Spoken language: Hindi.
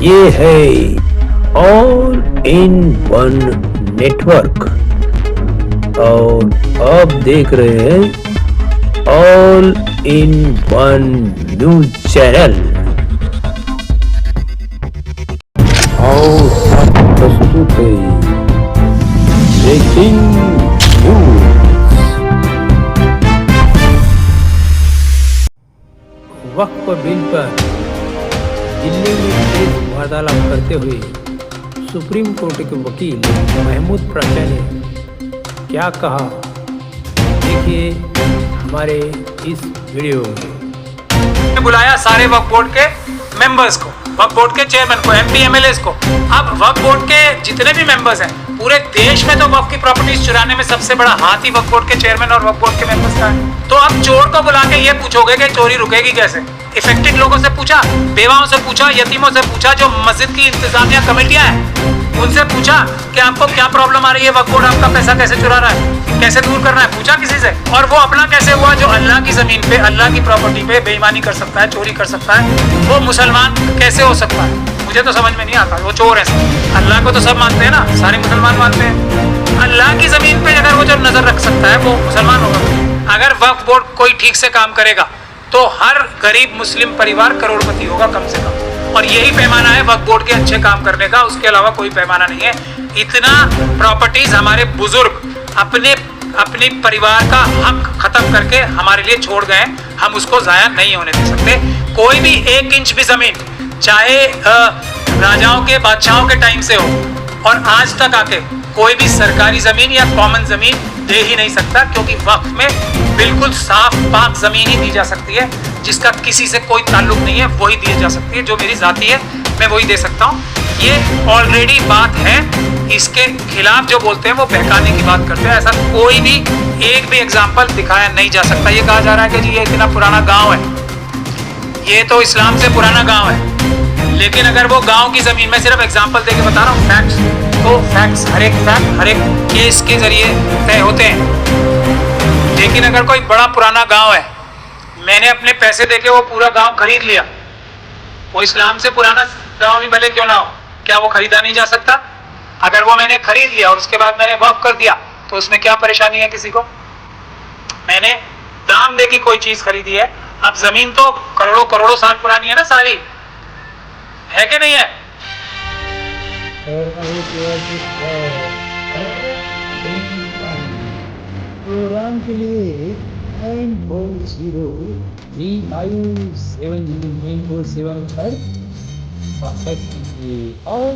ये है ऑल इन वन नेटवर्क और आप देख रहे हैं all in one news channel और प्रस्तुत है ब्रेकिंग न्यूज। वक्फ बिल पर दिल्ली में प्रेस वार्तालाप करते हुए सुप्रीम कोर्ट के वकील महमूद प्राचा ने क्या कहा, देखिए हमारे इस वीडियो में। बुलाया सारे वक्फ बोर्ड के मेंबर्स को, वक्फ बोर्ड के चेयरमैन को, एमपी एमएलए को। अब वक्फ बोर्ड के जितने भी मेंबर्स हैं पूरे देश में, तो वक्फ की प्रॉपर्टीज चुराने में सबसे बड़ा हाथ ही वक्फ बोर्ड के चेयरमैन और वक्फ बोर्ड के मेंबर्स का है। तो अब चोर को बुला के ये पूछोगे कि चोरी रुकेगी कैसे? इफेक्टेड लोगों से पूछा, बेवाओं से पूछा, यतीमों से पूछा, जो मस्जिद की इंतजामिया कमेटियां हैं उनसे पूछा कि आपको क्या प्रॉब्लम आ रही है, वक्फ बोर्ड आपका पैसा कैसे चुरा रहा है, कैसे दूर करना है, पूछा किसी से? और वो अपना कैसे हुआ जो अल्लाह की जमीन पे, अल्लाह की प्रॉपर्टी पे बेईमानी कर सकता है, चोरी कर सकता है, वो मुसलमान कैसे हो सकता है? मुझे तो समझ में नहीं आता। वो चोर है, अल्लाह को तो सब मानते हैं ना, सारे मुसलमान मानते हैं। अल्लाह की जमीन पे अगर वो जब नजर रख सकता है वो मुसलमान होगा। अगर वक्फ बोर्ड कोई ठीक से काम करेगा तो हर गरीब मुस्लिम परिवार करोड़पति होगा कम से कम। और यही पैमाना है वक्फ बोर्ड के अच्छे काम करने का, उसके अलावा कोई पैमाना नहीं है। इतना प्रॉपर्टीज हमारे बुजुर्ग अपने परिवार का हक खत्म करके हमारे लिए छोड़ गए, हम उसको जाया नहीं होने दे सकते। कोई भी 1 इंच भी जमीन, चाहे राजाओं के बादशाहों के टाइम से हो और आज तक आके, कोई भी सरकारी जमीन या कॉमन जमीन दे ही नहीं सकता, क्योंकि वक्फ में बिल्कुल साफ पाक जमीन ही दी जा सकती है, जिसका किसी से कोई ताल्लुक नहीं है, वही दी जा सकती है। जो मेरी जाती है मैं वही दे सकता हूँ। ये ऑलरेडी बात है। इसके खिलाफ जो बोलते हैं वो बहकाने की बात करते हैं। ऐसा कोई भी एक भी एग्जाम्पल दिखाया नहीं जा सकता। ये कहा जा रहा है कि जी ये इतना पुराना गाँव है, ये तो इस्लाम से पुराना गाँव है, लेकिन अगर वो गाँव की जमीन में, सिर्फ एग्जाम्पल दे के बता रहा हूँ, फैक्ट्स, तो फैक्ट्स हर एक फैक्ट हर एक केस के जरिए तय होते हैं। लेकिन अगर कोई बड़ा पुराना गांव है, मैंने अपने पैसे देके वो पूरा गांव खरीद लिया, वो इस्लाम से पुराना गांव भी भले क्यों ना हो, क्या वो खरीदा नहीं जा सकता? अगर वो मैंने खरीद लिया और उसके बाद मैंने वक्फ कर दिया तो उसमें क्या परेशानी है किसी को? मैंने दाम दे के कोई चीज खरीदी है। अब जमीन तो करोड़ों करोड़ों साल पुरानी है ना, सारी है कि नहीं है? प्रोग्राम के लिए 94035709447 पर और